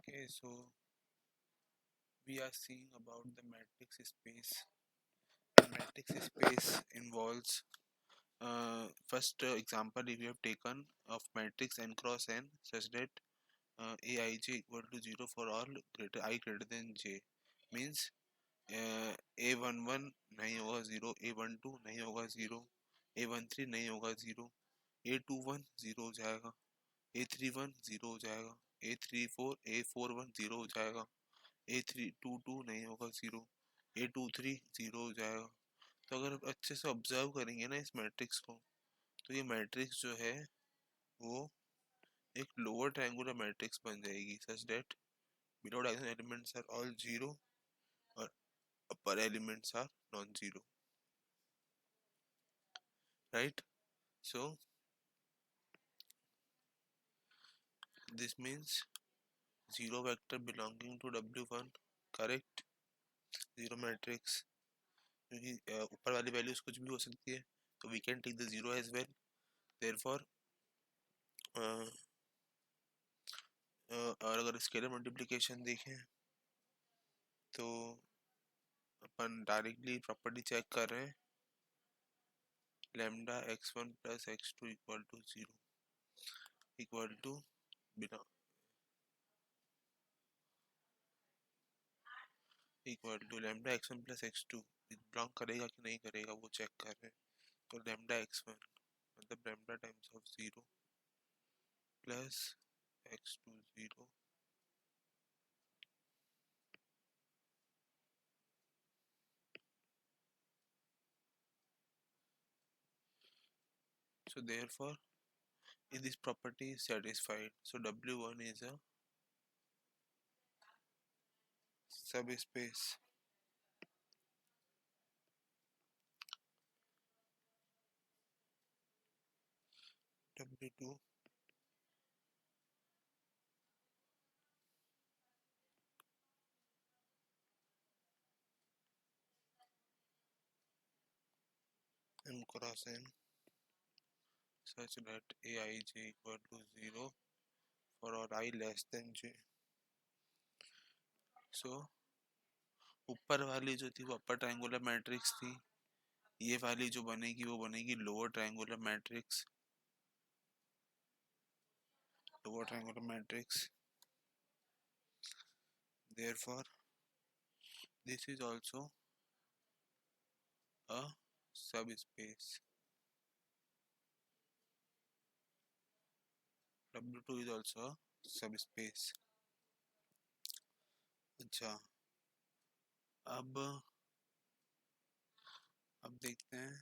Okay, so we are seeing about the matrix space. The matrix space involves first example if you have taken of matrix n cross n such that aij equal to 0 for all greater I greater than j means a11 नहीं होगा 0, a12 नहीं होगा 0, a13 नहीं होगा 0, a21 0 हो जाएगा, a31 0 हो जाएगा, a34 0 हो जाएगा, a322 नहीं होगा 0, a23 0 हो जाएगा। तो अगर आप अच्छे से ऑब्जर्व करेंगे ना इस मैट्रिक्स को, तो ये मैट्रिक्स जो है वो एक लोअर ट्रायंगुलर मैट्रिक्स बन जाएगी such that below diagonal elements are all zero और upper elements are non zero, right? So this means zero vector belonging to W1, correct? Zero matrix क्योंकि ऊपर वाली वैल्यूज कुछ भी हो सकती है, तो we can take the zero as well. Therefore और अगर स्केलर मल्टीप्लिकेशन देखें तो अपन डायरेक्टली प्रॉपर्टी चेक कर रहे हैं, lambda x1 plus x2 equal to 0 equal to बिना equal to lambda x1 plus x2 belong करेगा कि नहीं करेगा वो चेक कर रहे हैं। तो लैम्डा x1 मतलब lambda times of 0 plus x2 0, so therefore if this property is satisfied, so W1 is a subspace W2 m cross n such that aij equal to 0 for all I less than j. So ऊपर वाली जो थी वो upper triangular matrix थी, ये वाली जो बनेगी वो बनेगी lower triangular matrix, lower triangular matrix. therefore this is also a subspace, W2 is also a subspace। अच्छा, अब देखते हैं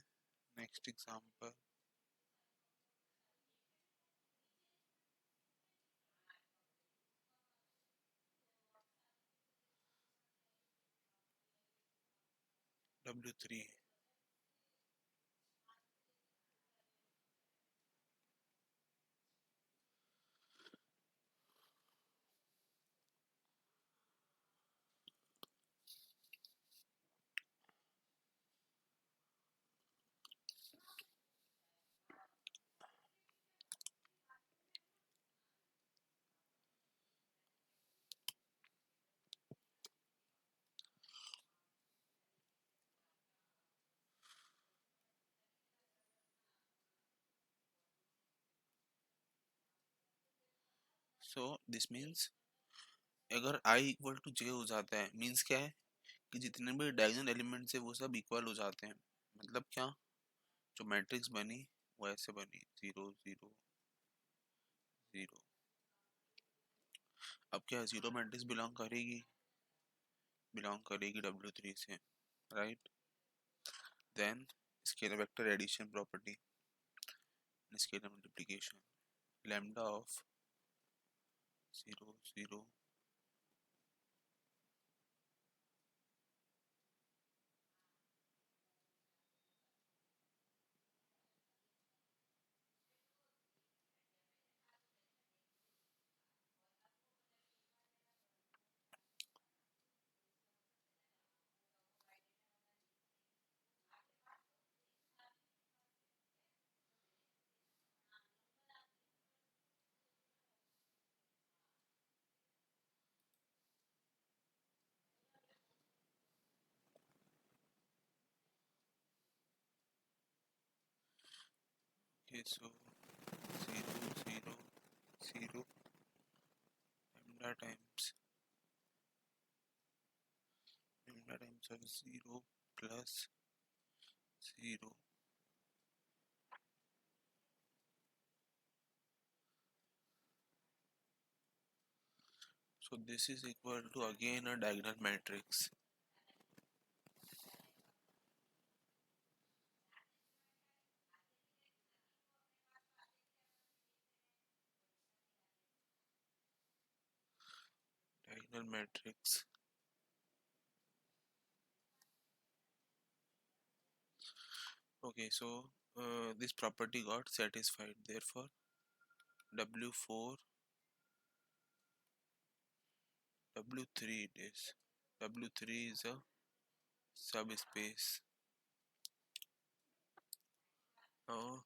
next example. W3 so this means अगर i इक्वल टू j हो जाता है मीन्स क्या है कि जितने भी डायगोनल एलिमेंट्स है वो सब इक्वल हो जाते हैं। मतलब क्या, जो मैट्रिक्स बनी वो ऐसे बनी 0 0 0। अब क्या जीरो मैट्रिक्स बिलोंग करेगी W3 से, right? Then scalar vector addition property, scalar multiplication, lambda of 0 0 Okay, so 0 0 0 lambda times of 0 plus 0. So this is equal to again a diagonal matrix. Diagonal matrix. Okay, so this property got satisfied. Therefore, W4, W3 it is. W3 is a subspace. Now,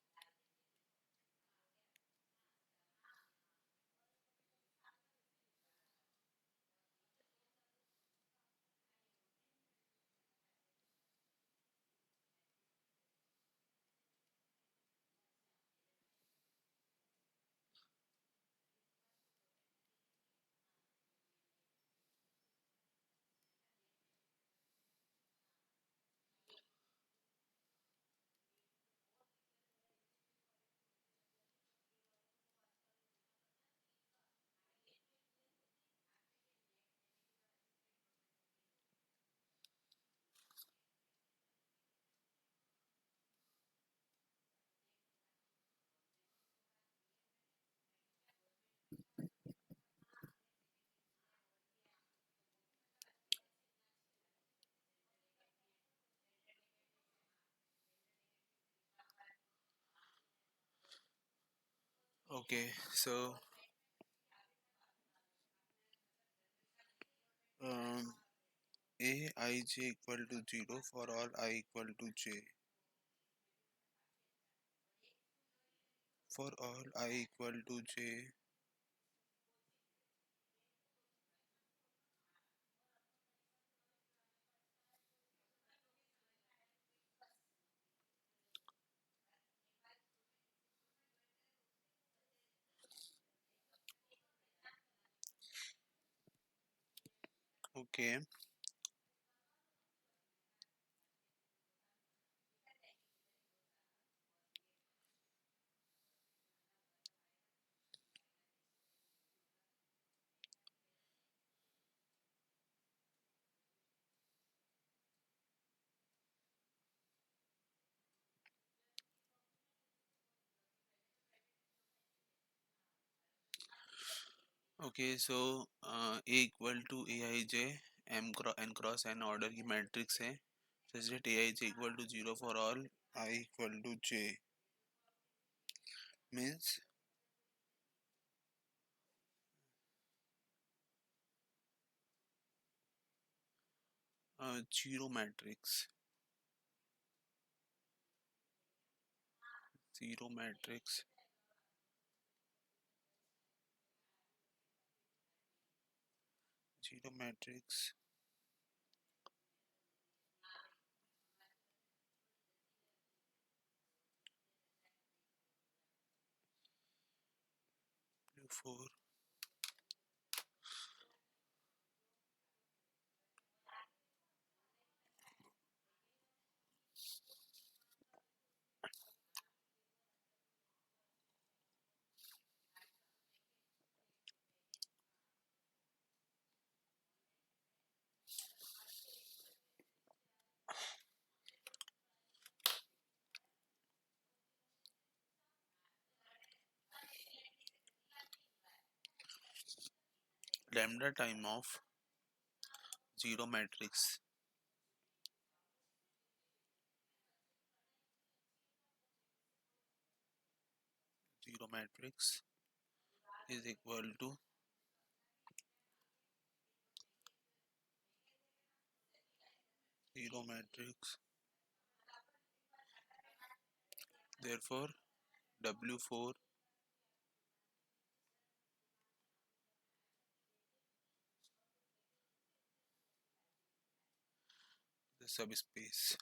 okay, so um, Aij equal to 0 for all I equal to j. For all I equal to j, okay, okay, so A equal to Aij, n cross n order की matrix है such that Aij equal to 0 for all I equal to j means 0 matrix, 0 matrix, 0 matrix, W4, lambda time of 0 matrix, 0 matrix is equal to 0 matrix. Therefore, W4 the subspace.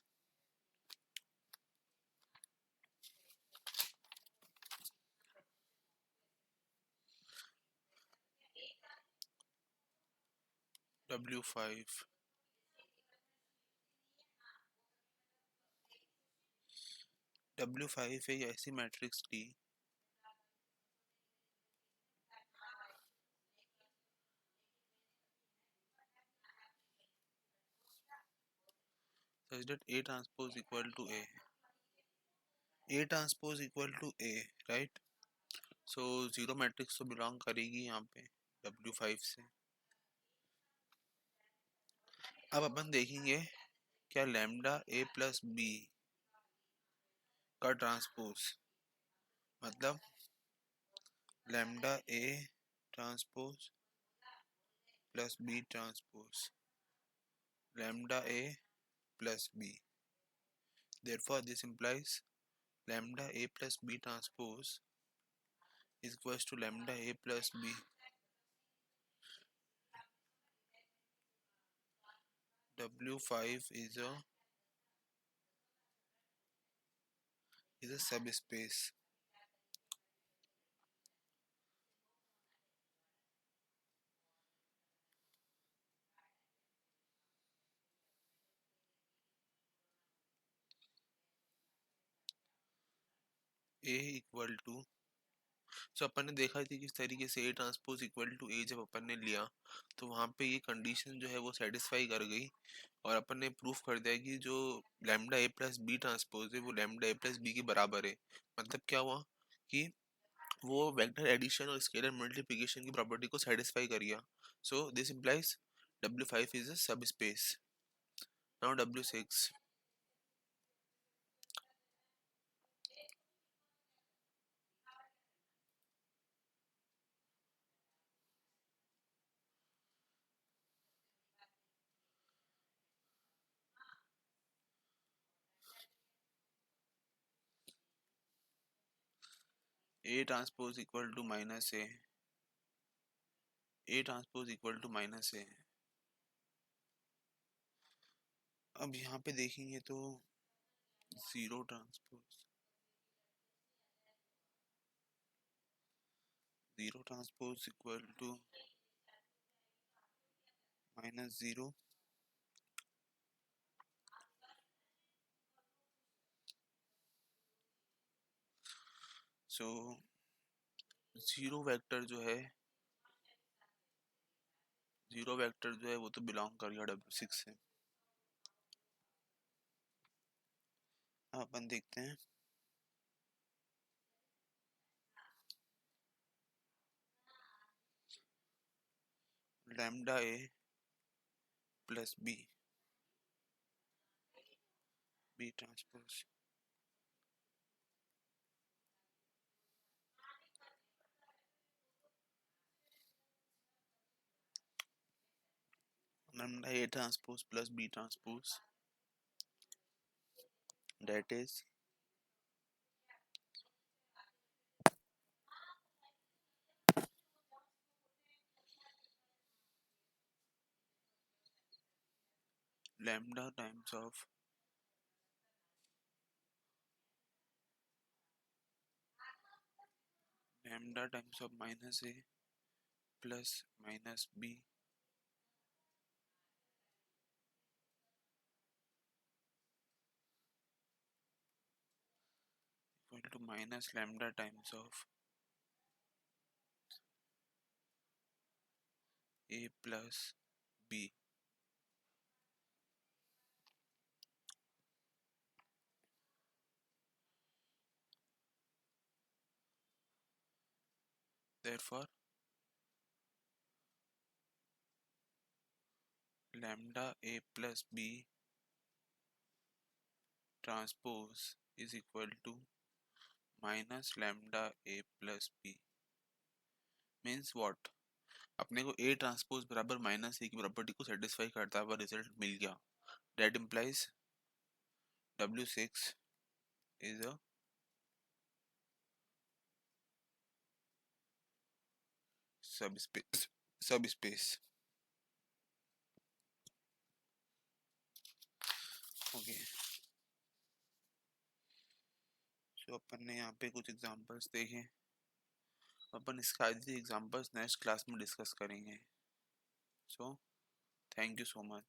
W5 W5 है ऐसी matrix D such that A transpose equal to A transpose equal to A, right? So zero matrix तो belong करेगी यहाँ पे W5 से. अब अपन देखेंगे क्या लैम्डा A प्लस बी का ट्रांसपोज मतलब lambda A transpose plus B transpose lambda A plus B. Therefore, this implies lambda A plus B transpose is equals to lambda A plus B. W5 is a subspace. A equal to अपन ने देखा थी किस तरीके से A transpose equal to A जब अपन ने लिया तो वहां पे ये कंडीशन जो है वो सेटिस्फाई कर गई और अपन ने प्रूफ कर दिया कि जो lambda A plus B transpose है वो लैम्डा A प्लस बी के बराबर है. मतलब क्या हुआ कि वो वेक्टर एडिशन और स्केलर मल्टीप्लिकेशन की प्रॉपर्टी को सेटिस्फाई कर गया. So this implies W5 is a subspace. Now W6. A transpose equal to minus A. A transpose equal to minus A. अब यहाँ पे देखेंगे तो zero transpose equal to minus zero. So zero vector जो है वो तो बिलोंग करेगा W6 से. अब अपन देखते हैं lambda A plus B transpose lambda A transpose plus B transpose, that is lambda times of minus A plus minus B equal to minus lambda times of A plus B. Therefore, lambda A plus B transpose is equal to minus lambda A plus B. Means what? अपने को A transpose बराबर minus A की property को satisfy करता हुआ result मिल गया. That implies W6 is a subspace. Okay. तो अपन ने यहाँ पे कुछ एग्जांपल्स देखे. अपन इसका आगे एग्जांपल्स नेक्स्ट क्लास में डिस्कस करेंगे. सो Thank you so much.